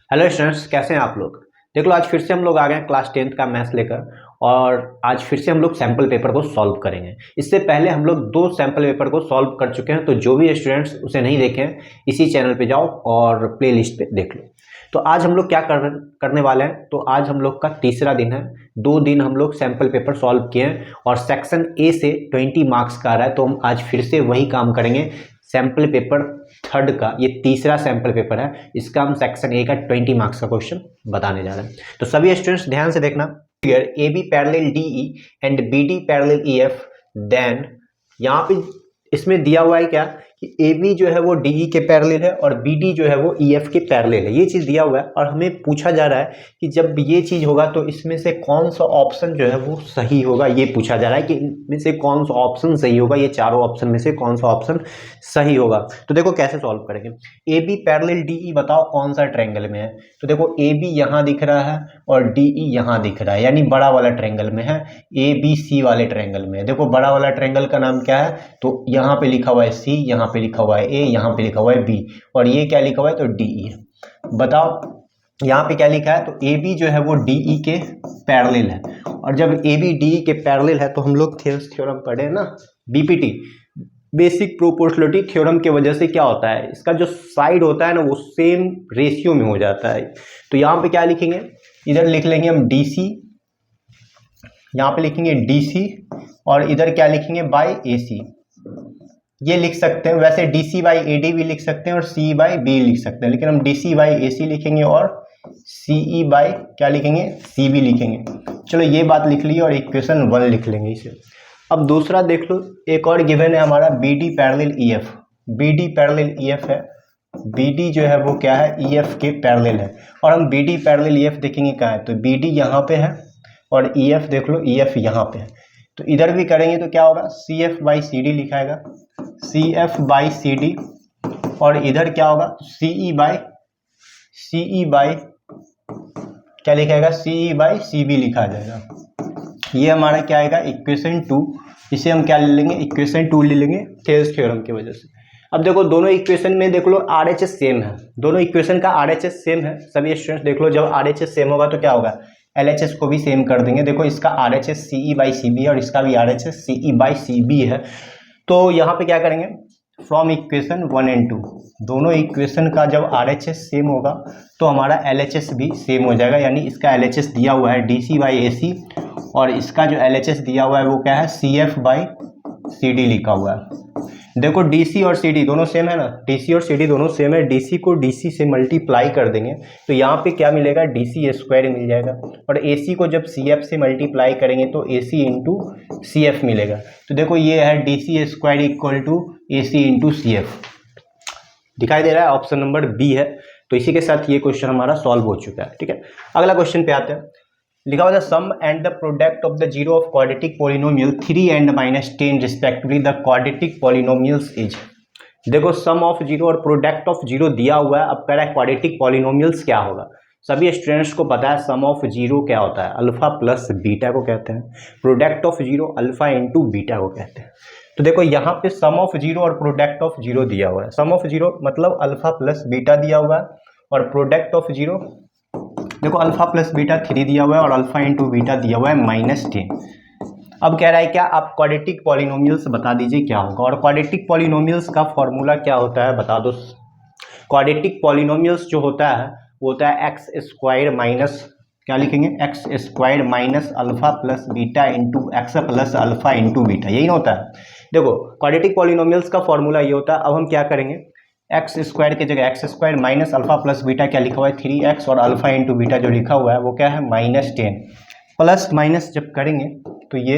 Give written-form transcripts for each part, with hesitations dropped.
Hello students, कैसे हैं आप लोग। देख लो, आज फिर से हम लोग आ गए हैं क्लास 10th का मैथ्स लेकर। और आज फिर से हम लोग सैम्पल पेपर को सॉल्व करेंगे। इससे पहले हम लोग 2 सैम्पल पेपर को सॉल्व कर चुके हैं, तो जो भी स्टूडेंट्स उसे नहीं देखे हैं इसी चैनल पे जाओ और प्लेलिस्ट पे देख लो। तो आज हम लोग क्या करने वाले हैं, तो आज हम लोग का तीसरा दिन है। 2 दिन हम लोग सैम्पल पेपर सॉल्व किए हैं और सेक्शन ए से 20 मार्क्स का आ रहा है, तो हम आज फिर से वही काम करेंगे। सैम्पल पेपर थर्ड का ये तीसरा सैम्पल पेपर है, इसका हम सेक्शन ए का 20 मार्क्स का क्वेश्चन बताने जा रहे हैं। तो सभी स्टूडेंट्स ध्यान से देखना। A B parallel D E and B D parallel E F, then यहाँ पे इसमें दिया हुआ है क्या कि ए बी जो है वो डी ई के पैरेलल है और बी डी जो है वो ई एफ के पैरेलल है। ये चीज़ दिया हुआ है और हमें पूछा जा रहा है कि जब ये चीज़ होगा तो इसमें से कौन सा ऑप्शन जो है वो सही होगा। ये पूछा जा रहा है कि इनमें से कौन सा ऑप्शन सही होगा, ये चारों ऑप्शन में से कौन सा ऑप्शन सही होगा। तो देखो कैसे सॉल्व करेंगे। A B parallel D E बताओ कौन सा ट्रायंगल में है। तो देखो ए बी यहाँ दिख रहा है और डी ई यहाँ दिख रहा है, यानी बड़ा वाला ट्रायंगल में है। ए बी सी वाले ट्रायंगल में है। देखो बड़ा वाला ट्रायंगल का नाम क्या है, तो यहाँ पे लिखा हुआ है सी, यहाँ पे लिखा हुआ है ए, यहाँ पे लिखा हुआ है बी और ये क्या लिखा हुआ है तो डी ई है। बताओ यहाँ पे क्या लिखा है, तो ए बी जो है वो डी ई के पैरेलल है। और जब ए बी डी ई के पैरेलल है तो हम लोग थ्योरम पढ़े हैं ना, बीपीटी, बेसिक प्रोपोर्शनलिटी थ्योरम के वजह से क्या होता है, इसका जो साइड होता है ना वो सेम रेशियो में हो जाता है। तो यहाँ पे क्या लिखेंगे, इधर लिख लेंगे हम डी सी, यहाँ पे लिखेंगे डी सी और इधर क्या लिखेंगे बाई ए सी। ये लिख सकते हैं, वैसे D C by A D भी लिख सकते हैं और सी बाई बी लिख सकते हैं, लेकिन हम डी सी बाई ए सी लिखेंगे और सी ई बाई क्या लिखेंगे सी बी लिखेंगे। चलो ये बात लिख ली और इक्वेशन 1 लिख लेंगे इसे। अब दूसरा देख लो, एक और गिवन है हमारा B D parallel E F. B D parallel E F है, बी डी जो है वो क्या है ई एफ के पैरेलल है। और हम B D parallel E F देखेंगे कहाँ है, तो बी डी यहाँ पे है और ई एफ देख लो ई एफ यहाँ पे है। तो इधर भी करेंगे तो क्या होगा, C F by C D लिखाएगा, C F by C D, और इधर क्या होगा सी ई बाई क्या लिखाएगा सी ई बाई सी बी लिखा जाएगा। ये हमारा क्या आएगा इक्वेशन 2। इसे हम क्या ले लेंगे, इक्वेशन 2 ले लेंगे थेल्स थ्योरम की वजह से। अब देखो दोनों इक्वेशन में देख लो आर एच एस सेम है, दोनों इक्वेशन का आर एच एस सेम है। सभी स्टूडेंट्स देख लो, जब आर एच एस सेम होगा तो क्या होगा, एल एच एस को भी सेम कर देंगे। देखो इसका R H S C E by C B है और इसका भी R H S C E by C B है। तो यहाँ पे क्या करेंगे, फ्रॉम इक्वेशन 1 एंड 2, दोनों इक्वेशन का जब आर एच एस सेम होगा तो हमारा एल एच एस भी सेम हो जाएगा। यानी इसका एल एच एस दिया हुआ है डी सी बाई ए सी और इसका जो एल एच एस दिया हुआ है वो क्या है C F by C D लिखा हुआ है। देखो डी सी और सी डी दोनों सेम है ना, डी सी और सी डी दोनों सेम है। डी सी को डी सी से मल्टीप्लाई कर देंगे तो यहाँ पे क्या मिलेगा डी सी स्क्वायर मिल जाएगा, और ए सी को जब सी एफ से मल्टीप्लाई करेंगे तो ए सी इंटू सी एफ मिलेगा। तो देखो ये है D C square equal to A C into C F, दिखाई दे रहा है, ऑप्शन नंबर बी है। तो इसी के साथ ये क्वेश्चन हमारा सॉल्व हो चुका है। ठीक है, अगला क्वेश्चन पे आते हैं। लिखा हुआ है sum and the product of the zero of quadratic polynomial 3 and -10 respectively the quadratic polynomials is. देखो सम ऑफ जीरो और प्रोडक्ट ऑफ जीरो दिया हुआ है, अब कह रहा है क्वाड्रेटिक पॉलिनोमियल्स क्या होगा। सभी स्टूडेंट्स को पता है सम ऑफ जीरो क्या होता है, अल्फा प्लस बीटा को कहते हैं। Product of zero alpha into beta को कहते हैं। तो देखो यहाँ पे सम ऑफ जीरो और प्रोडक्ट ऑफ जीरो दिया हुआ है। सम ऑफ जीरो मतलब अल्फा प्लस बीटा दिया हुआ है और प्रोडक्ट ऑफ जीरो देखो अल्फा प्लस बीटा 3 दिया हुआ है और अल्फा इंटू बीटा दिया हुआ है -10। अब कह रहा है क्या, आप क्वाड्रेटिक पॉलिनोमियल्स बता दीजिए क्या होगा। और क्वाड्रेटिक पॉलिनोमियल्स का फॉर्मूला क्या होता है बता दो। क्वाड्रेटिक पॉलिनोमियल्स जो होता है वो होता है एक्स स्क्वायर माइनस क्या लिखेंगे x square minus alpha plus beta into x plus alpha into beta, यही होता है। देखो क्वाड्रेटिक पॉलिनोमियल्स का फॉर्मूला ये होता है। अब हम क्या करेंगे, एक्स स्क्वायर की जगह x square minus alpha plus beta क्या लिखा हुआ है 3x और अल्फा इंटू बीटा जो लिखा हुआ है वो क्या है -10। प्लस माइनस जब करेंगे तो ये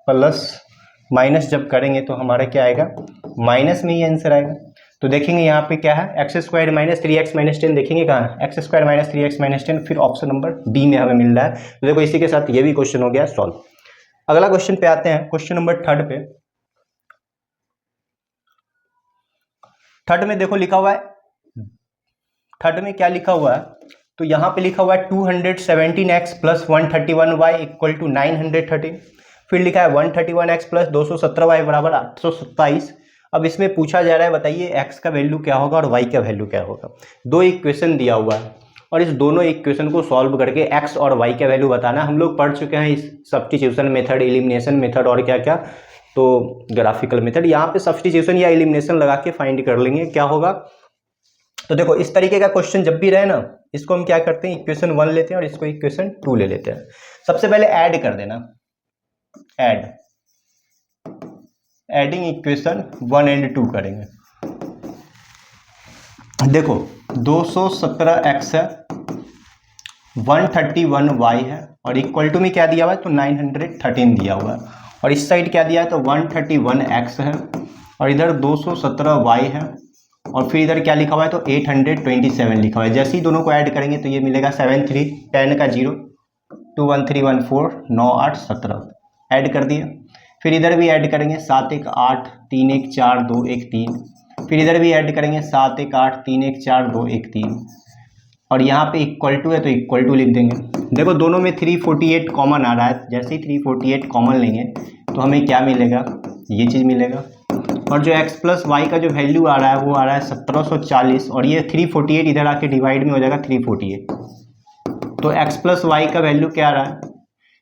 प्लस माइनस जब करेंगे तो हमारा क्या आएगा, माइनस में ही आंसर आएगा। तो देखेंगे यहाँ पे क्या है x square minus 3x minus 10, देखेंगे कहाँ है x square minus 3x minus 10, फिर ऑप्शन नंबर डी में हमें मिल रहा है। तो देखो इसी के साथ ये भी क्वेश्चन हो गया सॉल्व। अगला क्वेश्चन पे आते हैं, क्वेश्चन नंबर 3 पे। थर्ड में देखो लिखा हुआ है, थर्ड में क्या लिखा हुआ है, तो यहाँ पे लिखा हुआ है 217x plus 131y equal to 913। फिर लिखा है 131x प्लस 217y बराबर 827। अब इसमें पूछा जा रहा है बताइए x का वैल्यू क्या होगा और y का वैल्यू क्या होगा। दो इक्वेशन दिया हुआ है और इस दोनों इक्वेशन को सॉल्व करके एक्स और वाई का वैल्यू बताना। हम लोग पढ़ चुके हैं इस सब्स्टिट्यूशन मेथड, एलिमिनेशन मेथड और क्या क्या, तो ग्राफिकल मेथड। यहाँ पे सब्स्टिट्यूशन या एलिमिनेशन लगा के फाइंड कर लेंगे क्या होगा। तो देखो इस तरीके का क्वेश्चन जब भी रहे ना, इसको हम क्या करते हैं, इक्वेशन 1 लेते हैं और इसको इक्वेशन 2 ले लेते हैं। सबसे पहले ऐड कर देना, एडिंग इक्वेशन 1 एंड 2 करेंगे। देखो 217x है, 131y है और इक्वल टू में क्या दिया हुआ है, तो 913 दिया हुआ है। और इस साइड क्या दिया है, तो 131x है और इधर 217y है और फिर इधर क्या लिखा हुआ है, तो 827 लिखा हुआ है। जैसे ही दोनों को ऐड करेंगे तो ये मिलेगा 73 10 का 0 21314 9 8 17 ऐड कर दिया। फिर इधर भी ऐड करेंगे 7 1 8 3 1 4 2 1 3, फिर इधर भी ऐड करेंगे 7 1 8 3 1 4 2 1 3 और यहाँ पे इक्वल टू है तो इक्वल टू लिख देंगे। देखो दोनों में 348 कॉमन आ रहा है, जैसे ही 348 कॉमन लेंगे तो हमें क्या मिलेगा, ये चीज़ मिलेगा। और जो x प्लस वाई का जो वैल्यू आ रहा है वो आ रहा है 1740 और ये 348 इधर आके डिवाइड में हो जाएगा 348। तो x प्लस वाई का वैल्यू क्या आ रहा है,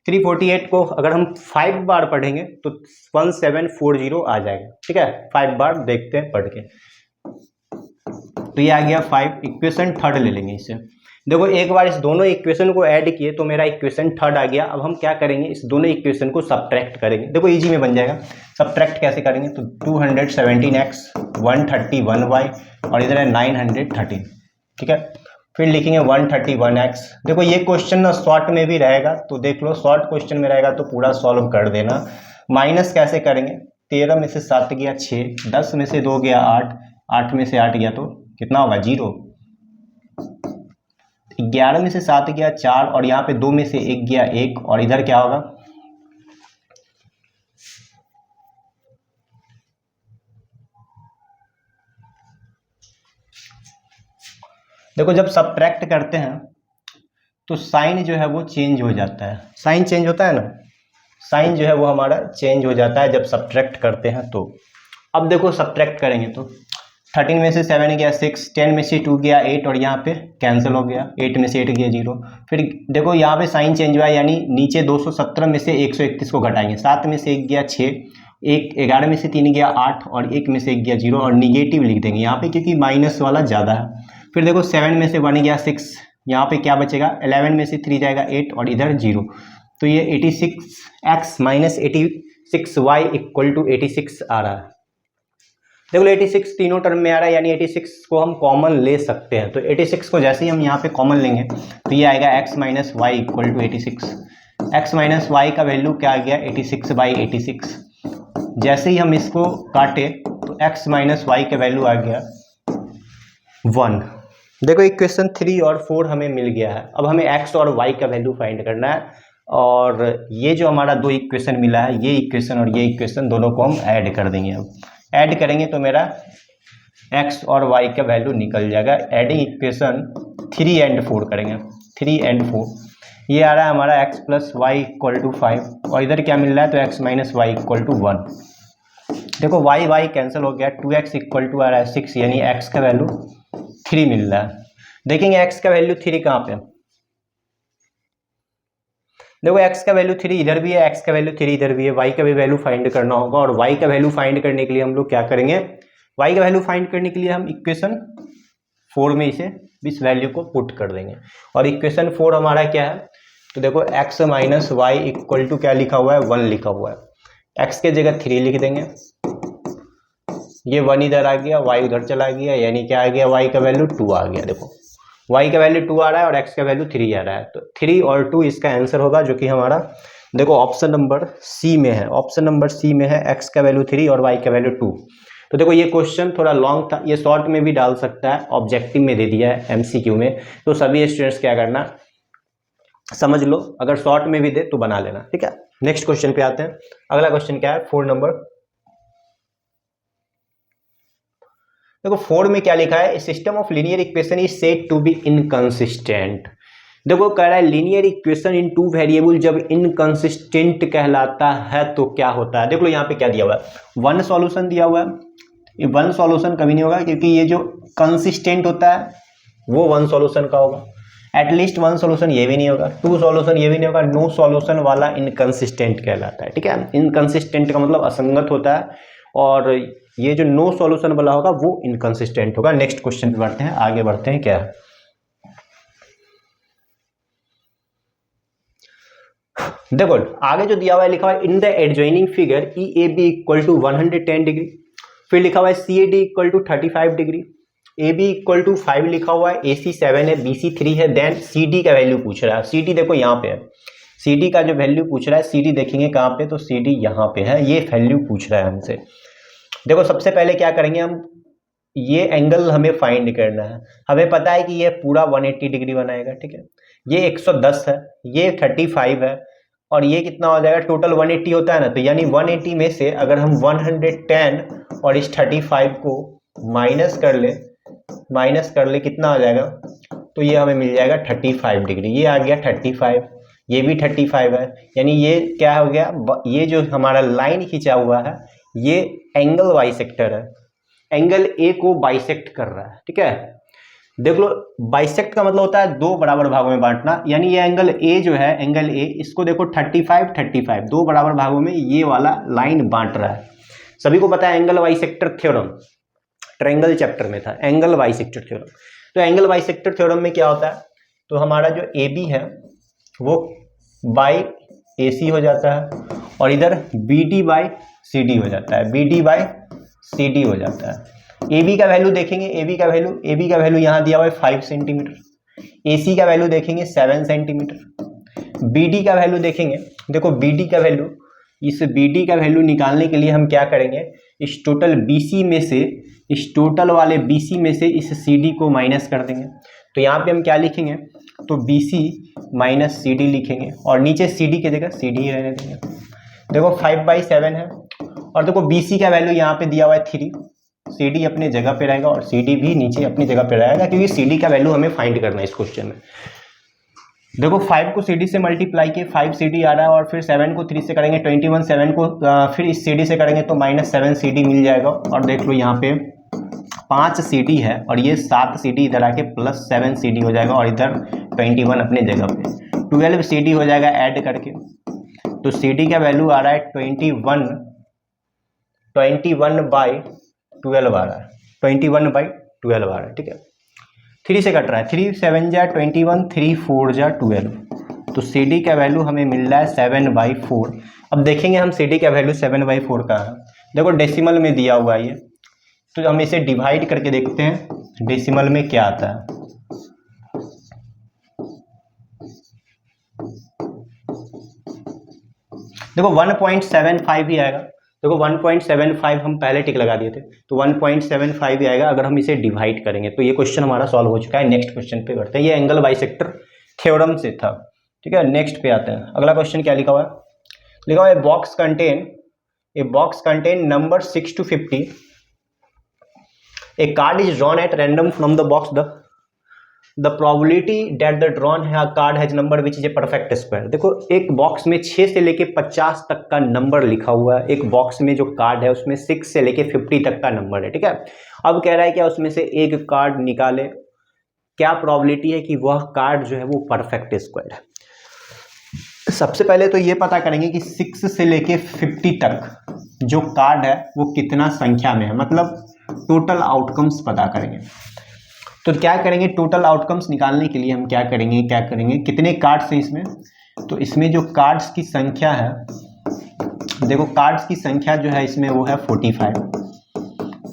348 को अगर हम 5 बार पढ़ेंगे तो 1740 आ जाएगा। ठीक है, 5 बार देखते हैं पढ़ के। तो ये आ गया 5। इक्वेशन थर्ड ले लेंगे इसे। देखो एक बार इस दोनों इक्वेशन को ऐड किए तो मेरा इक्वेशन थर्ड आ गया। अब हम क्या करेंगे, इस दोनों इक्वेशन को सब्ट्रैक्ट करेंगे। देखो इजी में बन जाएगा। सब्ट्रैक्ट कैसे करेंगे, तो 217x 131y और इधर है 913। ठीक है, फिर लिखेंगे 131x। देखो ये क्वेश्चन ना शॉर्ट में भी रहेगा तो देख लो, शॉर्ट क्वेश्चन में रहेगा तो पूरा सॉल्व कर देना। माइनस कैसे करेंगे, 13 में से 7 गया 6, 10 में से 2 गया 8, 8 में से 8 गया तो कितना होगा 0, 11 में से 7 गया 4 और यहाँ पे 2 में से 1 गया 1 और इधर क्या होगा, देखो जब सब्ट्रैक्ट करते हैं तो साइन जो है वो चेंज हो जाता है। साइन चेंज होता है ना, साइन जो है वो हमारा चेंज हो जाता है जब सब्ट्रैक्ट करते हैं। तो अब देखो सब्ट्रैक्ट करेंगे तो 13 में से 7 गया 6, 10 में से 2 गया 8 और यहाँ पे कैंसिल हो गया, 8 में से 8 गया 0। फिर देखो यहाँ पे साइन चेंज हुआ, यानी नीचे 217 में से 131 को घटाएंगे, 7 में से 1 गया 6, 11 में से 3 गया 8 और 1 में से 1 गया 0 और निगेटिव लिख देंगे यहाँ पे क्योंकि माइनस वाला ज़्यादा है। फिर देखो 7 में से 1 गया 6, यहाँ पे क्या बचेगा, 11 में से 3 जाएगा 8 और इधर 0। तो ये 86x minus 86y equal to 86 आ रहा है। देखो 86 तीनों टर्म में आ रहा है, यानी 86 को हम कॉमन ले सकते हैं। तो 86 को जैसे ही हम यहाँ पे कॉमन लेंगे तो ये आएगा x minus Y equal to 86। x minus Y का वैल्यू क्या आ गया, 86/86। जैसे ही हम इसको काटे तो x माइनस वाई का वैल्यू आ गया 1। देखो इक्वेशन 3 और 4 हमें मिल गया है। अब हमें x और y का वैल्यू फाइंड करना है और ये जो हमारा दो इक्वेशन मिला है, ये इक्वेशन और ये इक्वेशन दोनों को हम ऐड कर देंगे। अब ऐड करेंगे तो मेरा x और y का वैल्यू निकल जाएगा। एडिंग इक्वेशन 3 एंड 4 करेंगे, 3 एंड 4। ये आ रहा है हमारा x plus Y equal to 5 और इधर क्या मिल रहा है, तो x minus Y equal to 1। देखो y कैंसिल हो गया, 2x इक्वल टू आ रहा है 6, यानी x का वैल्यू 3 मिल रहा है। देखेंगे x का वैल्यू 3 कहाँ पे, देखो x का वैल्यू 3 इधर भी है, x का वैल्यू 3 इधर भी है। y का भी वैल्यू फाइंड करना होगा और y का वैल्यू फाइंड करने के लिए हम लोग क्या करेंगे, y का वैल्यू फाइंड करने के लिए हम इक्वेशन 4 में इस वैल्यू को पुट कर देंगे। और इक्वेशन 4 हमारा क्या है, तो देखो x minus Y equal to क्या लिखा हुआ है, 1 लिखा हुआ है। x के जगह 3 लिख देंगे, ये 1 इधर आ गया, y उधर चला गया, यानी क्या आ गया, y का वैल्यू 2 आ गया। देखो y का वैल्यू 2 आ रहा है और x का वैल्यू 3 आ रहा है, तो 3 और 2 इसका आंसर होगा, जो कि हमारा देखो ऑप्शन नंबर सी में है। ऑप्शन नंबर सी में है x का वैल्यू 3 और y का वैल्यू 2। तो देखो ये क्वेश्चन थोड़ा लॉन्ग था, ये शॉर्ट में भी डाल सकता है, ऑब्जेक्टिव में दे दिया है MCQ में। तो सभी स्टूडेंट्स क्या करना, समझ लो, अगर शॉर्ट में भी दे तो बना लेना। ठीक है, नेक्स्ट क्वेश्चन पे आते हैं। अगला क्वेश्चन क्या है, 4 नंबर। देखो 4 में क्या लिखा है, system of linear equation is said to be inconsistent. देखो कह रहा है लीनियर इक्वेशन इन 2 वेरिएबल जब इनकंसिस्टेंट कहलाता है तो क्या होता है। देख लो यहाँ पे क्या दिया हुआ है, 1 सॉल्यूशन दिया हुआ है। ये 1 सॉल्यूशन कभी नहीं होगा क्योंकि ये जो कंसिस्टेंट होता है वो 1 सॉल्यूशन का होगा। एटलीस्ट 1 सॉल्यूशन ये भी नहीं होगा, 2 सॉल्यूशन ये भी नहीं होगा, नो सॉल्यूशन वाला इनकंसिस्टेंट कहलाता है। ठीक है, इनकंसिस्टेंट का मतलब असंगत होता है, और ये जो नो सॉल्यूशन वाला होगा वो इनकंसिस्टेंट होगा। नेक्स्ट क्वेश्चन पे बढ़ते हैं, आगे बढ़ते हैं। क्या देखो आगे जो दिया हुआ है, लिखा हुआ है in the adjoining figure E A B equal to 110 degree, फिर लिखा हुआ है C A D equal to 35 degree, A B equal to 5 लिखा हुआ है, ए सी 7 है, बी सी 3 है, देन सी डी का वैल्यू पूछ रहा है। सी डी देखो यहाँ पे है, सी डी का जो वैल्यू पूछ रहा है, सी डी देखेंगे कहाँ पे, तो सी डी यहाँ पे है, ये वैल्यू पूछ रहा है हमसे। देखो सबसे पहले क्या करेंगे हम, ये एंगल हमें फाइंड करना है। हमें पता है कि ये पूरा 180 डिग्री बनाएगा। ठीक है, ये 110 है, ये 35 है, और ये कितना हो जाएगा, टोटल 180 होता है ना, तो यानी 180 में से अगर हम 110 और इस 35 को माइनस कर ले कितना आ जाएगा, तो ये हमें मिल जाएगा 35 डिग्री। ये आ गया 35, ये भी 35 है, यानी ये क्या हो गया, ये जो हमारा लाइन खींचा हुआ है ये एंगल बाइसेक्टर है, एंगल ए को बाइसेक्ट कर रहा है। ठीक है, देख लो बाइसेक्ट का मतलब होता है दो बराबर भागों में बांटना, यानी ये एंगल ए जो है, एंगल ए, इसको देखो 35 दो बराबर भागों में ये वाला लाइन बांट रहा है। सभी को पता है angle bisector theorem, triangle chapter में था एंगल बाइसेक्टर थ्योरम। तो एंगल बाइसेक्टर थ्योरम में क्या होता है, तो हमारा जो ए बी है वो बाई ए सी हो जाता है, और इधर B D by C D हो जाता है, B D by C D हो जाता है। ए बी का वैल्यू देखेंगे, ए बी का वैल्यू यहाँ दिया हुआ है 5 सेंटीमीटर, ए सी का वैल्यू देखेंगे 7 सेंटीमीटर, बी डी का वैल्यू देखेंगे, देखो बी डी का वैल्यू, इस बी डी का वैल्यू निकालने के लिए हम क्या करेंगे, इस टोटल बी सी में से, इस टोटल वाले बी सी में से इस सी डी को माइनस कर देंगे। तो यहाँ पे हम क्या लिखेंगे, तो B C minus C D लिखेंगे, और नीचे सी डी की जगह सी डी ही रहने देंगे। देखो 5/7 है, और देखो बी सी का वैल्यू यहाँ पे दिया हुआ है 3, सी डी अपने जगह पे रहेगा और सी डी भी नीचे अपनी जगह पे रहेगा, क्योंकि सी डी का वैल्यू हमें फाइंड करना है इस क्वेश्चन में। देखो 5 को सी डी से मल्टीप्लाई किए 5 सी डी आ रहा है, और फिर 7 को 3 से करेंगे 21, 7 को फिर इस सी डी से करेंगे तो -7 सी डी मिल जाएगा। और देख लो यहाँ पे 5 सी डी है, और ये 7 सी डी इधर आके +7 सी डी हो जाएगा, और इधर 21 अपने जगह पे 12 सी डी हो जाएगा ऐड करके। तो सी डी का वैल्यू आ रहा है 21/12 आ रहा है, 21/12 आ रहा है। ठीक है, 3 से कट रहा है, 3 7 जा 21, 3 4 जा 12, तो सी डी का वैल्यू हमें मिल रहा है 7/4। अब देखेंगे हम सी डी का वैल्यू 7/4 का है, देखो डेसिमल में दिया हुआ है ये, तो हम इसे डिवाइड करके देखते हैं डेसिमल में क्या आता है। देखो 1.75 ही आएगा, देखो 1.75 हम पहले टिक लगा दिए थे, तो 1.75 ही आएगा अगर हम इसे डिवाइड करेंगे। तो ये क्वेश्चन हमारा सॉल्व हो चुका है। नेक्स्ट क्वेश्चन पे बढ़ते हैं, ये एंगल बाइसेक्टर थ्योरम से था। ठीक है, नेक्स्ट पे आते हैं। अगला क्वेश्चन क्या लिखा हुआ है, लिखा हुआ है box contain number 6 to 50, a card is drawn at random from the box, the probability that the drawn card has number which is a perfect square। देखो एक बॉक्स में 6 से लेके 50 तक का नंबर लिखा हुआ है, एक बॉक्स में जो कार्ड है उसमें 6 से लेके 50 तक का नंबर है। ठीक है, अब कह रहा है क्या उसमें से एक कार्ड निकाले, क्या प्रोबेबिलिटी है कि वह कार्ड जो है वो परफेक्ट स्क्वायर है। सबसे पहले तो ये पता करेंगे कि 6 से लेके 50 तक जो कार्ड है वो कितना संख्या में है, मतलब टोटल आउटकम्स पता करेंगे। तो क्या करेंगे, टोटल आउटकम्स निकालने के लिए हम क्या करेंगे कितने कार्ड्स हैं इसमें, तो इसमें जो कार्ड्स की संख्या है, देखो कार्ड्स की संख्या जो है इसमें वो है 45,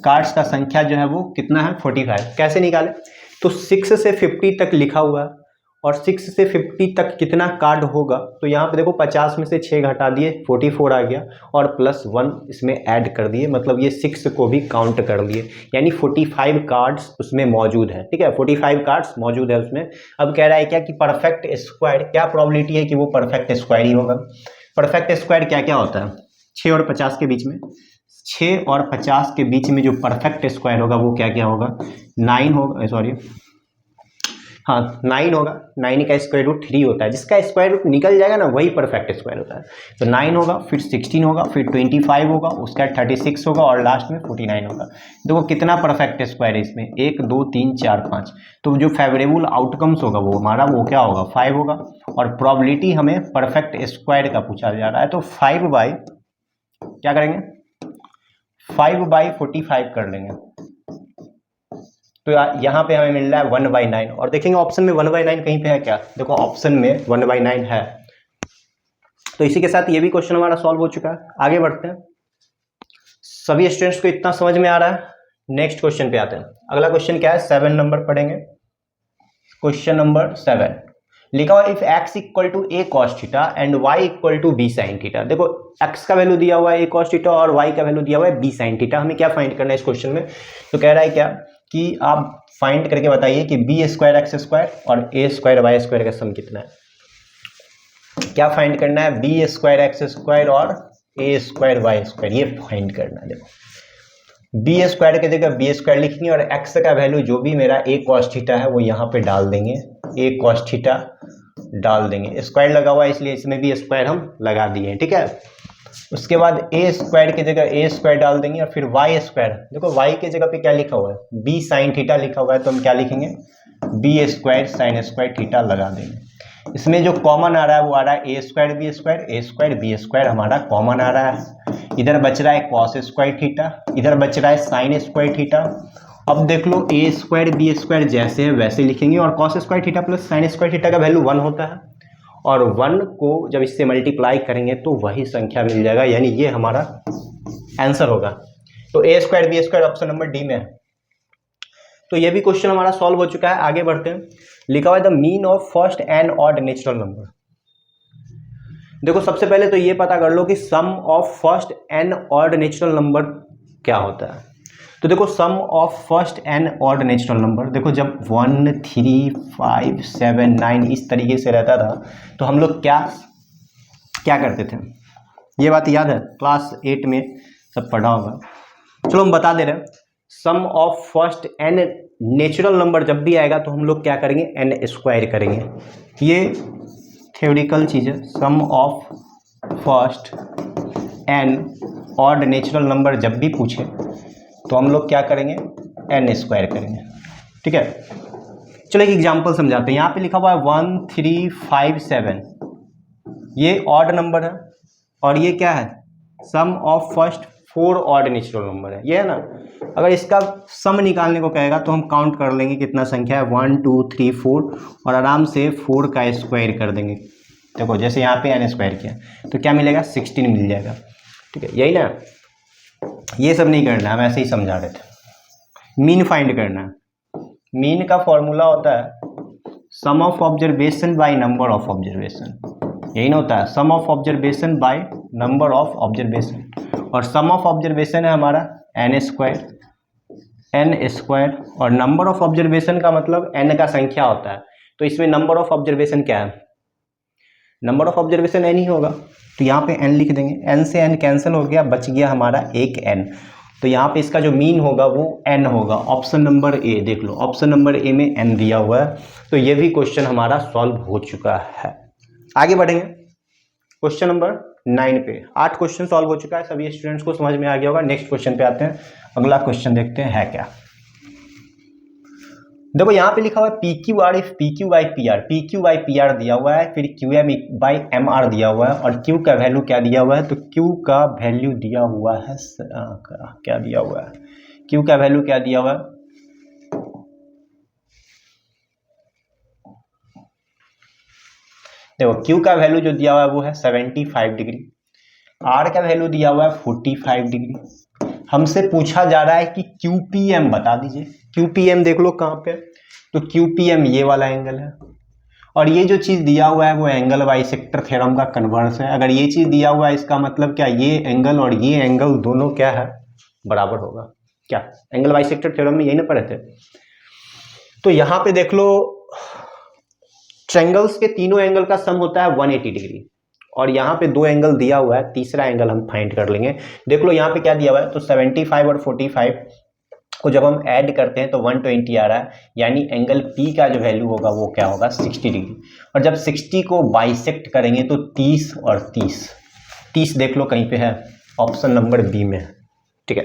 कार्ड्स का संख्या जो है वो कितना है 45। कैसे निकाले, तो 6 से 50 तक लिखा हुआ है, और 6 से 50 तक कितना कार्ड होगा, तो यहाँ पे देखो 50 में से 6 घटा दिए 44 आ गया, और +1 इसमें ऐड कर दिए, मतलब ये 6 को भी काउंट कर लिए, यानी 45 कार्ड्स उसमें मौजूद है। ठीक है, 45 कार्ड्स मौजूद है उसमें। अब कह रहा है क्या कि परफेक्ट स्क्वायर, क्या प्रोबेबिलिटी है कि वो परफेक्ट स्क्वायर ही होगा। परफेक्ट स्क्वायर क्या क्या होता है, 6 और 50 के बीच में, 6 और 50 के बीच में जो परफेक्ट स्क्वायर होगा वो क्या क्या होगा, 9 होगा, सॉरी हाँ 9 होगा, 9 का स्क्वायर रूट 3 होता है, जिसका स्क्वायर रूट निकल जाएगा ना वही परफेक्ट स्क्वायर होता है। तो 9 होगा, फिर 16 होगा, फिर 25 होगा, उसका 36 होगा और लास्ट में 49 होगा। देखो कितना परफेक्ट स्क्वायर है इसमें, 1 2 3 4 5। तो जो फेवरेबल आउटकम्स होगा वो हमारा वो क्या होगा 5 होगा। और प्रोबेबिलिटी हमें परफेक्ट स्क्वायर का पूछा जा रहा है, तो 5 बाई क्या करेंगे 5/45 कर लेंगे। तो यहाँ पे हमें मिल रहा है 1/9 और देखेंगे ऑप्शन में 1/9 कहीं पे है क्या, देखो ऑप्शन में 1/9 है। तो इसी के साथ ये भी क्वेश्चन हमारा सॉल्व हो चुका है। आगे बढ़ते हैं, सभी स्टूडेंट्स को इतना समझ में आ रहा है। नेक्स्ट क्वेश्चन पे आते हैं। अगला क्वेश्चन क्या है, 7 नंबर पढ़ेंगे। क्वेश्चन नंबर 7 लिखा हुआ if x equal to a cos theta and y equal to b sin theta. देखो x का वैल्यू दिया हुआ है a cos थीटा और y का वैल्यू दिया हुआ है b sin थीटा। हमें क्या फाइंड करना है इस क्वेश्चन में, तो कह रहा है क्या कि आप फाइंड करके बताइए कि b स्क्वायर x स्क्वायर और a स्क्वायर y स्क्वायर का सम कितना है। क्या फाइंड करना है, b स्क्वायर x स्क्वायर और a स्क्वायर y स्क्वायर, ये फाइंड करना है। देखो बी स्क्वायर की जगह बी स्क्वायर लिखेंगे और x का वैल्यू जो भी मेरा a cos थीटा है वो यहाँ पे डाल देंगे, a cos थीटा डाल देंगे। स्क्वायर लगा हुआ है इसलिए इसमें भी स्क्वायर हम लगा दिए, ठीक है। उसके बाद a स्क्वायर की जगह a स्क्वायर डाल देंगे और फिर y स्क्वायर, देखो y की जगह पे क्या लिखा हुआ है b sin थीटा लिखा हुआ है, तो हम क्या लिखेंगे b square sin square theta लगा देंगे। इसमें जो कॉमन आ रहा है वो आ रहा है a स्क्वायर b स्क्वायर हमारा कॉमन आ रहा है। इधर बच रहा है cos स्क्वायर थीटा, इधर बच रहा है sin स्क्वायर थीटा। अब देख लो a स्क्वायर b स्क्वायर जैसे है वैसे लिखेंगे और cos square theta plus sin square theta का वैल्यू 1 होता है और 1 को जब इससे मल्टीप्लाई करेंगे तो वही संख्या मिल जाएगा, यानी ये हमारा आंसर होगा। तो a square b square option number D में है। तो ये भी क्वेश्चन हमारा सॉल्व हो चुका है। आगे बढ़ते हैं, लिखा हुआ है the mean of first and odd natural number. देखो सबसे पहले तो ये पता कर लो कि sum of first and odd natural number क्या होता है। तो देखो sum of first and odd natural number, देखो जब 1 3 5 7 9 इस तरीके से रहता था तो हम लोग क्या करते थे, ये बात याद है, क्लास 8 में सब पढ़ा होगा। चलो हम बता दे रहे हैं, sum of first and natural number जब भी आएगा तो हम लोग क्या करेंगे एन स्क्वायर करेंगे। ये थ्योरेटिकल चीज़ है। Sum of first and odd natural number जब भी पूछे तो हम लोग क्या करेंगे एन स्क्वायर करेंगे, ठीक है। चलो एक एग्जांपल समझाते हैं। यहाँ पे लिखा हुआ है 1 3 5 7, ये ऑड नंबर है और ये क्या है sum of first 4 odd natural number है, ये है ना। अगर इसका सम निकालने को कहेगा तो हम काउंट कर लेंगे कितना संख्या है 1 2 3 4 और आराम से 4 का स्क्वायर कर देंगे। देखो जैसे यहाँ पे एन स्क्वायर किया तो क्या मिलेगा 16 मिल जाएगा, ठीक है। यही ना, ये सब नहीं करना, हम ऐसे ही समझा रहे थे। मीन फाइंड करना है। मीन का फॉर्मूला होता है sum of observation by number of observation, यही ना होता है, sum of observation by number of observation. और सम ऑफ ऑब्जर्वेशन है हमारा एन स्क्वायर और नंबर ऑफ ऑब्जर्वेशन का मतलब एन का संख्या होता है। तो इसमें नंबर ऑफ ऑब्जर्वेशन क्या है, नंबर ऑफ ऑब्जर्वेशन एन ही होगा, तो यहाँ पे एन लिख देंगे। एन से एन कैंसिल हो गया, बच गया हमारा एक एन। तो यहाँ पे इसका जो मीन होगा वो एन होगा। ऑप्शन नंबर ए देख लो, ऑप्शन नंबर ए में एन दिया हुआ है। तो ये भी क्वेश्चन हमारा सॉल्व हो चुका है। आगे बढ़ेंगे क्वेश्चन नंबर 9 पे। 8 क्वेश्चन सॉल्व हो चुका है, सभी स्टूडेंट्स को समझ में आ गया होगा। नेक्स्ट क्वेश्चन पे आते हैं। अगला क्वेश्चन देखते हैं है क्या। देखो यहाँ पे लिखा हुआ है P Q R if P Q by P R, P Q by P R दिया हुआ है, फिर Q M by M R दिया हुआ है और क्यू का वैल्यू क्या दिया हुआ है, तो क्यू का वैल्यू दिया हुआ है क्या दिया हुआ है, क्यू का वैल्यू क्या दिया हुआ है, देखो क्यू का वैल्यू जो दिया हुआ है वो है 75 डिग्री, आर का वैल्यू दिया हुआ है 45 डिग्री। हमसे पूछा जा रहा है कि QPM बता दीजिए। QPM देख लो कहाँ पे, तो QPM ये वाला एंगल है और ये जो चीज़ दिया हुआ है वो एंगल बाइसेक्टर थ्योरम का कन्वर्स है। अगर ये चीज़ दिया हुआ है इसका मतलब क्या, ये एंगल और ये एंगल दोनों क्या है बराबर होगा। क्या एंगल बाइसेक्टर थ्योरम में यही ना पढ़े थे। तो यहाँ पे देख लो ट्रायंगल्स के तीनों एंगल का सम होता है 180 डिग्री और यहाँ पे 2 एंगल दिया हुआ है, तीसरा एंगल हम फाइंड कर लेंगे। देख लो यहाँ पे क्या दिया हुआ है, तो 75 और 45 को जब हम ऐड करते हैं तो 120 आ रहा है, यानी एंगल P का जो वैल्यू होगा वो क्या होगा 60 डिग्री। और जब 60 को बाइसेक्ट करेंगे तो 30 और 30 देख लो कहीं पे है, ऑप्शन नंबर बी में है। ठीक है,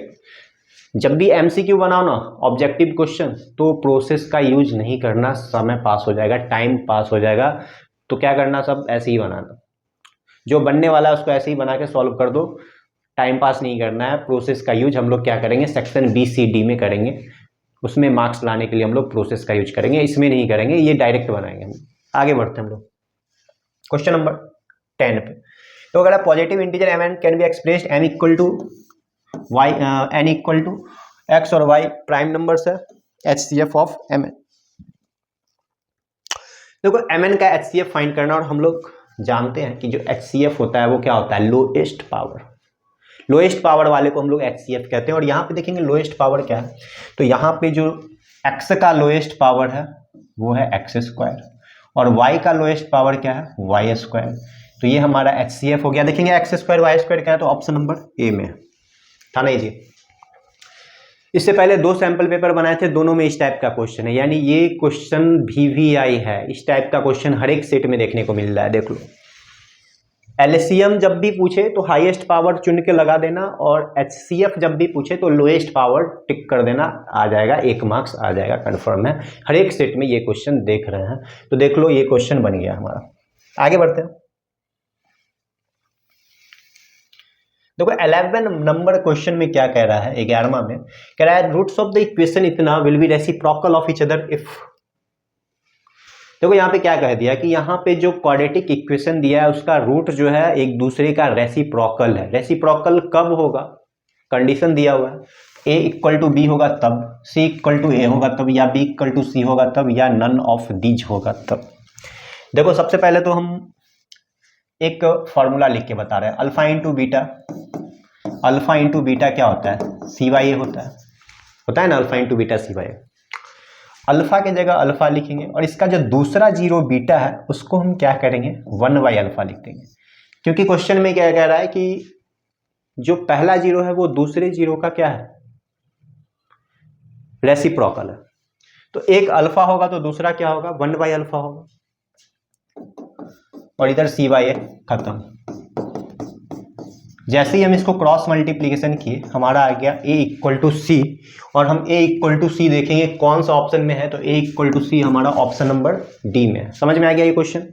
जब भी MCQ बनाओ ना ऑब्जेक्टिव क्वेश्चन, तो प्रोसेस का यूज नहीं करना, समय पास हो जाएगा, टाइम पास हो जाएगा। तो क्या करना, सब ऐसे ही बनाना, जो बनने वाला है उसको ऐसे ही बना के सॉल्व कर दो, टाइम पास नहीं करना है। प्रोसेस का यूज हम लोग क्या करेंगे, सेक्शन BCD में करेंगे, उसमें मार्क्स लाने के लिए हम लोग प्रोसेस का यूज करेंगे, इसमें नहीं करेंगे, ये डायरेक्ट बनाएंगे हम। आगे बढ़ते हैं हम लोग क्वेश्चन नंबर 10 पे। तो अगर positive integer mn can be expressed m equal to Y, n equal to x और y प्राइम नंबर्स है, HCF ऑफ mn। देखो mn का HCF फाइंड करना, और हम लोग जानते हैं कि जो HCF होता है वो क्या होता है, लोएस्ट पावर। लोएस्ट पावर वाले को हम लोग HCF कहते हैं। और यहाँ पे देखेंगे लोएस्ट पावर क्या है, तो यहाँ पे जो x का लोएस्ट पावर है वो है x² और y का लोएस्ट पावर क्या है, y²। तो ये हमारा HCF हो गया। देखेंगे x² y² क्या है, तो ऑप्शन नंबर ए में था ना जी। इससे पहले 2 सैंपल पेपर बनाए थे, दोनों में इस टाइप का क्वेश्चन है, यानी ये क्वेश्चन VVI है। इस टाइप का क्वेश्चन हर एक सेट में देखने को मिल रहा है। देख लो, LCM जब भी पूछे तो हाईएस्ट पावर चुन के लगा देना, और HCF जब भी पूछे तो लोएस्ट पावर टिक कर देना, आ जाएगा 1 मार्क्स आ जाएगा, कंफर्म है। हर एक सेट में ये क्वेश्चन देख रहे हैं, तो देख लो ये क्वेश्चन बन गया हमारा। आगे बढ़ते हैं। देखो 11 नंबर क्वेश्चन में क्या कह रहा है, 11वां में कह रहा है रूट्स ऑफ द इक्वेशन इतना will be reciprocal of each other if. देखो यहाँ पे क्या कह दिया कि यहाँ पे जो क्वाड्रेटिक इक्वेशन दिया है उसका रूट जो है एक दूसरे का रेसिप्रोकल है। रेसिप्रोकल कब होगा, कंडीशन दिया हुआ है, A इक्वल टू बी होगा तब, C इक्वल टू ए होगा तब, या B इक्वल टू सी होगा तब, या नन ऑफ दीज होगा तब। देखो सबसे पहले तो हम एक फॉर्मूला लिख के बता रहे हैं, alpha into beta. Alpha into beta क्या होता है, CYA होता है ना, alpha into beta CYA। Alpha के जगह अल्फा लिखेंगे, और इसका जो दूसरा जीरो बीटा है उसको हम क्या करेंगे, 1/अल्फा लिख देंगे। क्योंकि क्वेश्चन में क्या कह रहा है कि जो पहला जीरो है वो दूसरे जीरो का क्या है, रेसिप्रोकल है। तो एक अल्फा होगा तो दूसरा क्या होगा, 1/अल्फा होगा, और इधर CYA खत्म। जैसे ही हम इसको क्रॉस मल्टीप्लीकेशन किए, हमारा आ गया A इक्वल टू सी, और हम A इक्वल टू सी देखेंगे कौन सा ऑप्शन में है, तो A इक्वल टू सी हमारा ऑप्शन नंबर डी में है। समझ में आ गया ये क्वेश्चन,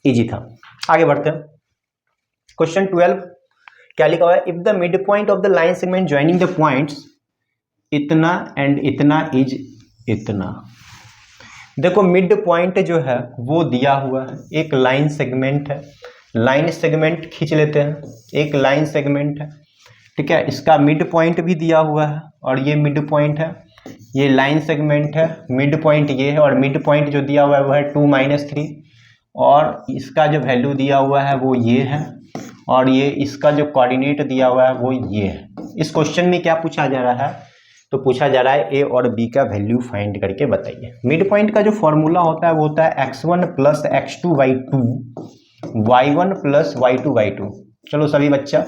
इजी था। आगे बढ़ते हैं क्वेश्चन 12। क्या लिखा हुआ है, if the mid point of the line segment joining the points इतना एंड इतना इज इतना। देखो मिड पॉइंट जो है वो दिया हुआ है, एक लाइन सेगमेंट है, लाइन सेगमेंट खींच लेते हैं, एक लाइन सेगमेंट है, ठीक है। इसका मिड पॉइंट भी दिया हुआ है, और ये मिड पॉइंट है, ये लाइन सेगमेंट है, मिड पॉइंट ये है, और मिड पॉइंट जो दिया हुआ है वो है 2 - 3, और इसका जो वैल्यू दिया हुआ है वो ये है, और ये इसका जो कोऑर्डिनेट दिया हुआ है वो ये है। इस क्वेश्चन में क्या पूछा जा रहा है, तो पूछा जा रहा है ए और बी का वैल्यू फाइंड करके बताइए। मिड पॉइंट का जो फॉर्मूला होता है वो होता है x1 plus x2/2 y1 plus y2/2। चलो सभी बच्चा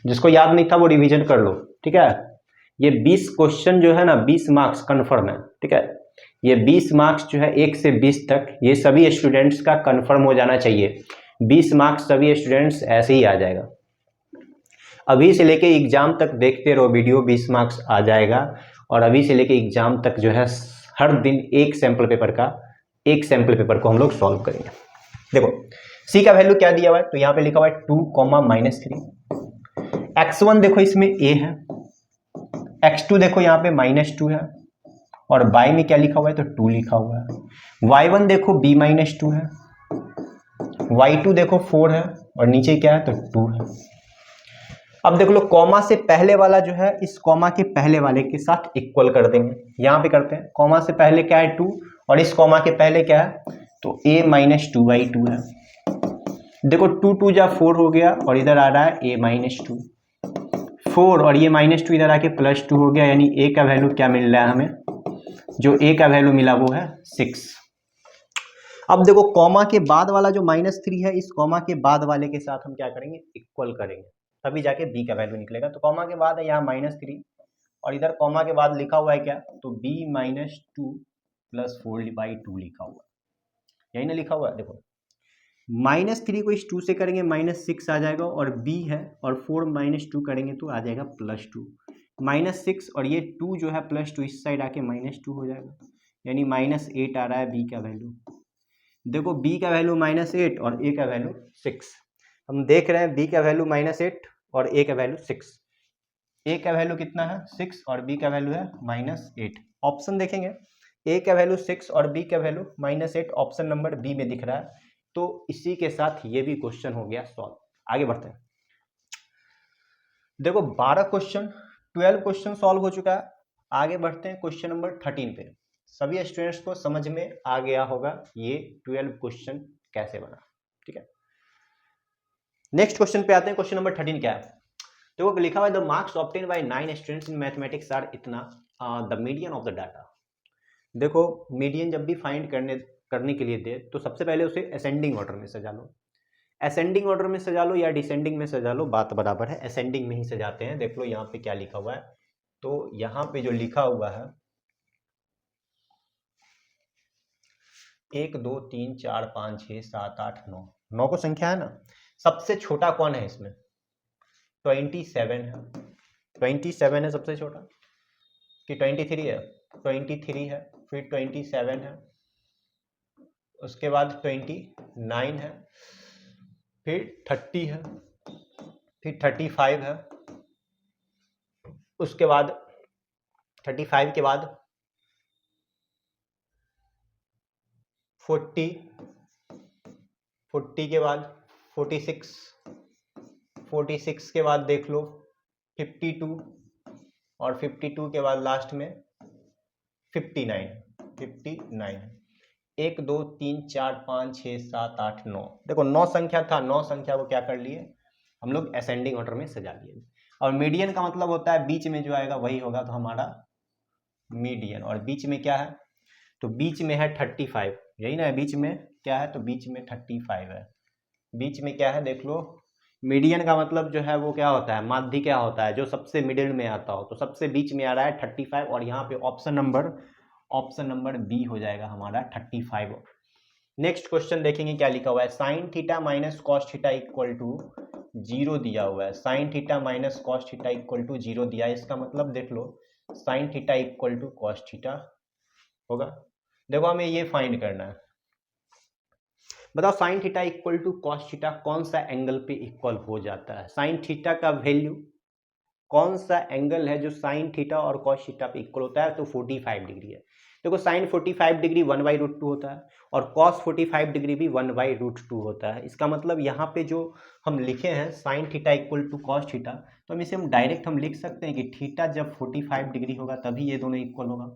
जिसको याद नहीं था वो रिवीजन कर लो, ठीक है। ये 20 क्वेश्चन जो है ना, 20 मार्क्स कन्फर्म है, ठीक है। ये 20 मार्क्स जो है 1 से 20 तक, ये सभी स्टूडेंट्स का कन्फर्म हो जाना चाहिए। 20 मार्क्स सभी स्टूडेंट्स ऐसे ही आ जाएगा। अभी से लेके एग्जाम तक देखते रहो वीडियो, 20 मार्क्स आ जाएगा। और अभी से लेके एग्जाम तक जो है हर दिन एक सैंपल पेपर को हम लोग सॉल्व करेंगे। देखो सी का वैल्यू क्या दिया हुआ है, तो यहाँ पे लिखा हुआ है 2, -3। x1 देखो इसमें a है, x2 देखो यहाँ पे -2 है, और y में क्या लिखा हुआ है, तो 2 लिखा हुआ है। y1 देखो b - 2 है, y2 देखो 4 है, और नीचे क्या है, तो 2 है। अब देख लो कॉमा से पहले वाला जो है इस कॉमा के पहले वाले के साथ इक्वल कर देंगे। यहाँ पे करते हैं, कॉमा से पहले क्या है 2, और इस कॉमा के पहले क्या है, तो a - 2/2 है। देखो 2 2 जा 4 हो गया, और इधर आ रहा है a - 2, 4 और ये -2 इधर आके +2 हो गया, यानी a का वैल्यू क्या मिल रहा है हमें, जो a का वैल्यू मिला वो है 6। अब देखो कॉमा के बाद वाला जो -3 है, इस कॉमा के बाद वाले के साथ हम क्या करेंगे, इक्वल करेंगे, तभी जाके b का वैल्यू निकलेगा। तो कॉमा के बाद है यहाँ -3, और इधर कॉमा के बाद लिखा हुआ है क्या, तो b-2 + 4/2 लिखा हुआ है, यही ना लिखा हुआ है। देखो -3 को इस 2 से करेंगे -6 आ जाएगा, और b है और 4 - 2 करेंगे तो आ जाएगा +2। -6 और ये 2 जो है +2 इस साइड आके -2 हो जाएगा, यानी -8 आ रहा है b का वैल्यू। देखो b का वैल्यू -8 और a का वैल्यू 6। हम देख रहे हैं b का वैल्यू -8 और a का वैल्यू 6। a का वैल्यू कितना है 6 और b का वैल्यू है -8। ऑप्शन देखेंगे, a का वैल्यू 6 और b का वैल्यू -8 ऑप्शन नंबर बी में दिख रहा है। तो इसी के साथ ये भी क्वेश्चन हो गया सॉल्व। आगे बढ़ते हैं। देखो 12 क्वेश्चन 12 क्वेश्चन सॉल्व हो चुका है। आगे बढ़ते हैं क्वेश्चन नंबर 13 पे। सभी स्टूडेंट्स को समझ में आ गया होगा ये 12 क्वेश्चन कैसे बना, ठीक है। नेक्स्ट क्वेश्चन पे आते हैं। क्वेश्चन नंबर 13 क्या है, देखो लिखा हुआ है the marks obtain by 9 students in mathematics are इतना the median of the data. देखो मीडियन जब भी फाइंड करने के लिए दे तो सबसे पहले उसे असेंडिंग ऑर्डर में सजा लो। असेंडिंग ऑर्डर में सजा लो या डिसेंडिंग में सजा लो, बात बराबर है, असेंडिंग में ही सजाते हैं। देख लो यहाँ पे क्या लिखा हुआ है, तो यहाँ पे जो लिखा हुआ है 1 2 3 4 5 6 7 8 9, 9 को संख्या है ना। सबसे छोटा कौन है इसमें, 27 है। 27 है सबसे छोटा कि 23 है, 23 है, फिर 27 है, उसके बाद 29 है, फिर 30 है, फिर 35 है, उसके बाद 35 के बाद 40, 40 के बाद 46, 46 के बाद देख लो 52 और 52 के बाद लास्ट में 59, 59। 1 2 3 4 5 6 7 8 9, देखो 9 संख्या था, 9 संख्या को क्या कर लिए हम लोग असेंडिंग ऑर्डर में सजा लिए। और मीडियन का मतलब होता है बीच में जो आएगा वही होगा, तो हमारा मीडियन। और बीच में क्या है, तो बीच में है 35, यही ना है, बीच में क्या है, तो बीच में 35 है। बीच में क्या है देख लो, मीडियन का मतलब जो है वो क्या होता है, माध्य क्या होता है, जो सबसे मिडिल में आता हो। तो सबसे बीच में आ रहा है 35 और यहाँ पे ऑप्शन नंबर बी हो जाएगा हमारा 35। नेक्स्ट क्वेश्चन देखेंगे क्या लिखा हुआ है, sine theta minus cos theta equal to 0 दिया हुआ है। Sine theta minus cos theta equal to 0 दिया है, इसका मतलब देख लो sine theta equal to cos theta होगा। देखो हमें ये फाइंड करना है, बताओ sine theta equal to cos theta कौन सा एंगल पे इक्वल हो जाता है। साइन थीटा का वैल्यू, कौन सा एंगल है जो साइन थीटा और कॉस थीटा पे इक्वल होता है, तो 45 डिग्री है। देखो साइन 45 डिग्री 1/√2 होता है और कॉस 45 डिग्री भी 1/√2 होता है। इसका मतलब यहाँ पे जो हम लिखे हैं sine theta equal to cos theta, तो हम इसे डायरेक्ट लिख सकते हैं कि थीटा जब 45 डिग्री होगा तभी ये दोनों इक्वल होगा।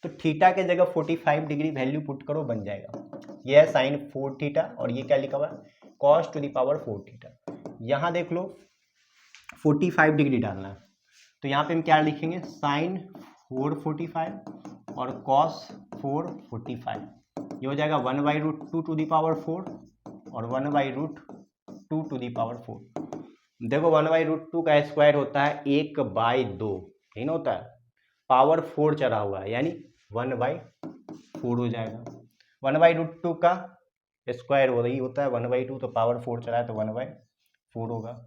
तो थीटा के जगह 45 डिग्री वैल्यू पुट करो, बन जाएगा। ये है साइन 4 थीटा और ये क्या लिखा हुआ है, cos two the power 4 theta. यहाँ देख लो 45 डिग्री डालना है, तो यहाँ पे हम क्या लिखेंगे, साइन 445 और कॉस 445। ये हो जाएगा 1/√2 टू दी पावर 4 और 1/√2 टू दी पावर 4। देखो 1/√2 का स्क्वायर होता है 1/2, यही ना होता है, पावर 4 चढ़ा हुआ है यानी 1/4 हो जाएगा। 1/√2 का स्क्वायर हो रही होता है 1/2, तो पावर 4 चढ़ा है तो 1/4 होगा।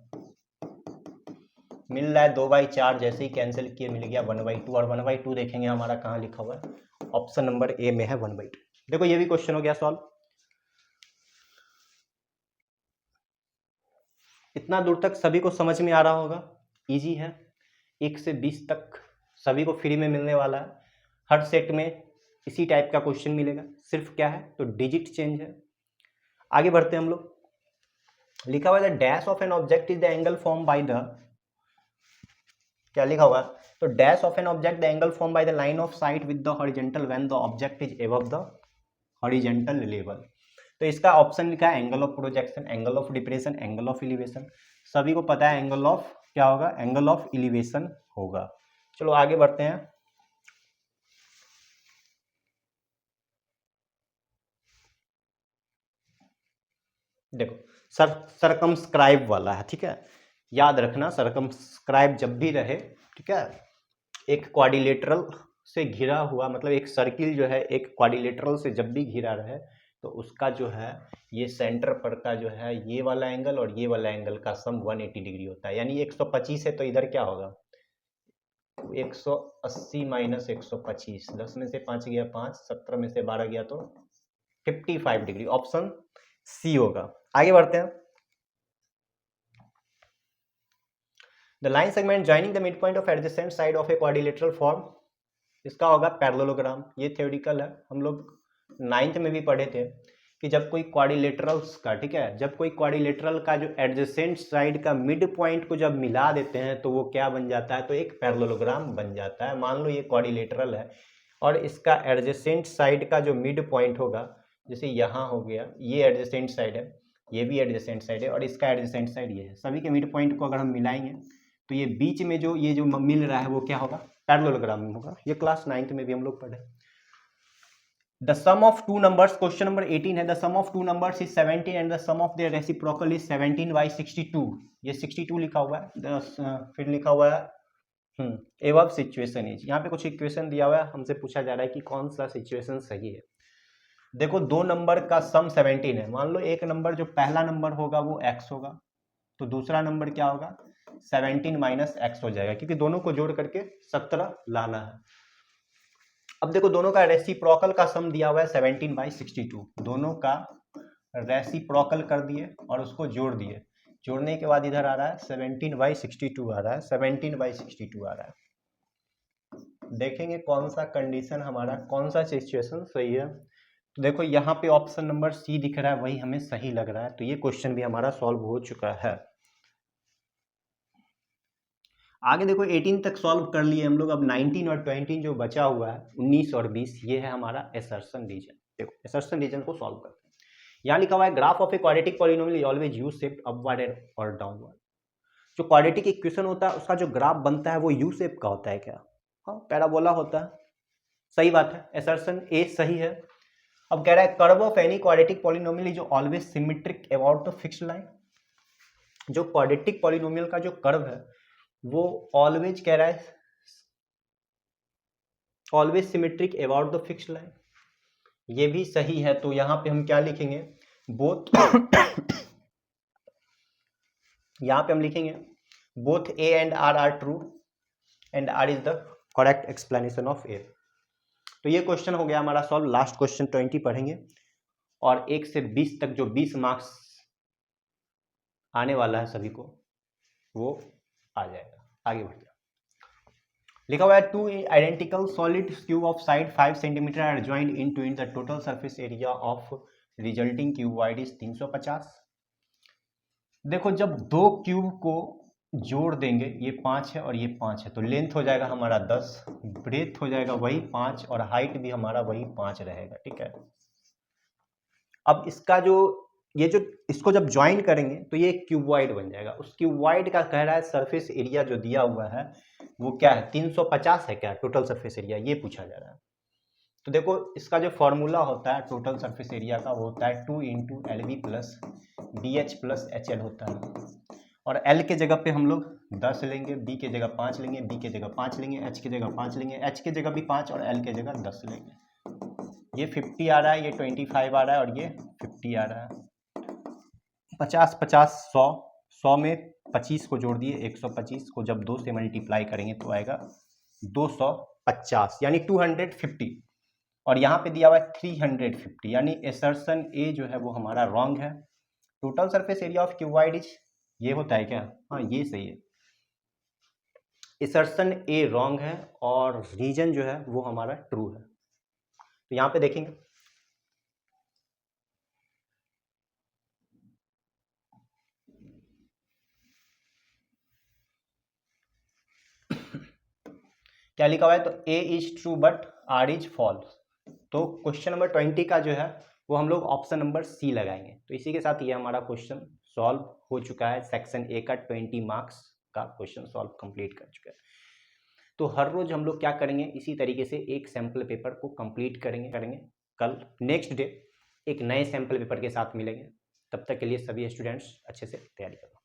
मिल रहा है 2/4, जैसे ही कैंसिल किए मिल गया 1/2। और 1/2 देखेंगे हमारा कहाँ लिखा हुआ है, ऑप्शन नंबर ए में है 1/2। देखो ये भी क्वेश्चन हो गया सॉल्व। इतना दूर तक सभी को समझ में आ रहा होगा, इजी है। 1 से 20 तक सभी को फ्री में मिलने वाला है। हर सेट में इसी टाइप का क्वेश्चन मिलेगा, सिर्फ क्या है तो डिजिट चेंज है। आगे बढ़ते हैं हम लोग। लिखा हुआ है dash of an object is the angle form by the, क्या लिखा हुआ है, तो dash of an object the angle form by the line of site with the horizontal when the object is above the horizontal level. तो इसका option लिखा है angle of projection, angle of depression, angle of elevation. सभी को पता है angle of क्या होगा, एंगल ऑफ एलिवेशन होगा। चलो आगे बढ़ते हैं। देखो सरकमस्क्राइब वाला है, ठीक है, याद रखना सरकमस्क्राइब जब भी रहे, ठीक है, एक क्वाड्रिलेटरल से घिरा हुआ, मतलब एक सर्किल जो है एक क्वाड्रिलेटरल से जब भी घिरा रहे तो उसका जो है ये सेंटर पर का जो है ये वाला एंगल और ये वाला एंगल का सम 180 डिग्री होता है। यानी 125 है तो इधर क्या होगा 180 माइनस 125, 10 में से 5 गया 5, 17 में से 12 गया तो 55 डिग्री। ऑप्शन सी होगा। आगे बढ़ते हैं। The line segment joining the mid point of adjacent side of a quadrilateral form, इसका होगा पैरेललोग्राम। ये थ्योरेटिकल है, हम लोग 9th में भी पढ़े थे कि जब कोई क्वाड्रिलेटरल्स का, ठीक है, जब कोई क्वाड्रिलेटरल का जो एडजेसेंट साइड का मिड पॉइंट को जब मिला देते हैं तो वो क्या बन जाता है, तो एक पैरेललोग्राम बन जाता है। मान लो ये क्वाड्रिलेटरल है और इसका एडजेसेंट साइड का जो मिड पॉइंट होगा, जैसे यहाँ हो गया, ये एडजेसेंट साइड है, ये भी एडजेसेंट साइड है और इसका एडजेसेंट साइड ये है। सभी के मिड पॉइंट को अगर हम मिलाएंगे तो ये बीच में जो ये जो मिल रहा है वो क्या होगा, पैरेललोग्राम में होगा। ये क्लास 9th में भी हम लोग पढ़े। The sum of two numbers, question number 18 है, the sum of two numbers is 17 and the sum of their reciprocal is 17/62। ये 62 लिखा हुआ है, फिर लिखा हुआ है एबव सिचुएशन इज। यहाँ पे कुछ इक्वेशन दिया हुआ है, हमसे पूछा जा रहा है कि कौन सा सिचुएशन सही है। देखो दो नंबर का सम 17 है, मान लो एक नंबर जो पहला नंबर होगा वो x होगा, तो दूसरा नंबर क्या होगा 17 माइनस x हो जाएगा, क्योंकि दोनों को जोड़ करके 17 लाना है। अब देखो दोनों का रेसिप्रोकल का सम दिया हुआ है 17/62, दोनों का रेसिप्रोकल कर दिए और उसको जोड़ दिए, जोड़ने के बाद इधर आ रहा है 17/62 आ रहा है, 17/62 आ रहा है। देखेंगे कौन सा कंडीशन हमारा, कौन सा सिचुएशन सही है। तो देखो यहाँ पे ऑप्शन नंबर सी दिख रहा है, वही हमें सही लग रहा है, तो ये क्वेश्चन भी हमारा सॉल्व हो चुका है। आगे देखो 18 तक सॉल्व कर लिए हम लोग, अब 19 और 20 जो बचा हुआ है 19 और 20, ये है हमारा असर्शन रीजन। देखो असर्शन रीजन को सॉल्व करते हैं। यहाँ लिखा हुआ है graph of a quadratic polynomial always U shape upward and और डाउनवर्ड। जो क्वाड्रेटिक इक्वेशन होता है उसका जो ग्राफ बनता है वो यू शेप का होता है क्या, हाँ पैराबोला होता है, सही बात है, असर्शन ए सही है। अब कह रहा है curve of any quadratic polynomial is always symmetric about the fixed line. जो क्वाड्रेटिक पॉलिनोमियल का जो कर्व है वो ऑलवेज कह रहा है always symmetric about the fixed line, ये भी सही है। तो यहां पे हम क्या लिखेंगे, बोथ यहां पे हम लिखेंगे both A and R are true and R is the correct explanation of A. तो ये क्वेश्चन हो गया हमारा सॉल्व। लास्ट क्वेश्चन 20 पढ़ेंगे और 1 से 20 तक जो 20 मार्क्स आने वाला है सभी को वो आ जाएगा। आगे बढ़ जाओ। लिखा हुआ है two identical solid cube of side 5 centimetre are joined into in the total surface area of resulting cuboid is 350। देखो जब दो क्यूब को जोड़ देंगे, ये 5 है और ये 5 है, तो लेंथ हो जाएगा हमारा 10, ब्रेथ हो जाएगा वही 5 और हाइट भी हमारा वही 5 रहेगा, ठीक है। अब इसका जो ये जो इसको जब ज्वाइन करेंगे तो ये क्यूबॉइड बन जाएगा। उस क्यूबॉइड का कह रहा है सरफेस एरिया जो दिया हुआ है वो क्या है 350 है क्या, टोटल सरफेस एरिया ये पूछा जा रहा है। तो देखो इसका जो फॉर्मूला होता है टोटल सरफेस एरिया का वो होता है 2 × LB + BH + HL होता है। और L के जगह पे हम लोग 10 लेंगे, B के जगह 5 लेंगे, B के जगह 5 लेंगे, H के जगह 5 लेंगे, H के जगह भी 5 और L के जगह 10 लेंगे। ये 50 आ रहा है, ये 25 आ रहा है और ये 50 आ रहा है। 50 50 100, 100 में 25 को जोड़ दिए, 125 को जब 2 से मल्टीप्लाई करेंगे तो आएगा 250 यानी 250। और यहाँ पे दिया हुआ है 350, यानी असर्शन ए जो है वो हमारा रॉन्ग है। Total surface area of cuboid is ये होता है क्या, हाँ ये सही है। असर्शन ए रॉन्ग है और रीजन जो है वो हमारा ट्रू है। तो यहाँ पे देखेंगे क्या लिखा हुआ है, तो A is true but R is false. तो क्वेश्चन नंबर 20 का जो है वो हम लोग ऑप्शन नंबर सी लगाएंगे। तो इसी के साथ ये हमारा क्वेश्चन सॉल्व हो चुका है। सेक्शन ए का 20 मार्क्स का क्वेश्चन सॉल्व कंप्लीट कर चुका है। तो हर रोज हम लोग क्या करेंगे, इसी तरीके से एक सैम्पल पेपर को कंप्लीट करेंगे। कल नेक्स्ट डे एक नए सैम्पल पेपर के साथ मिलेंगे। तब तक के लिए सभी स्टूडेंट्स अच्छे से तैयारी करो।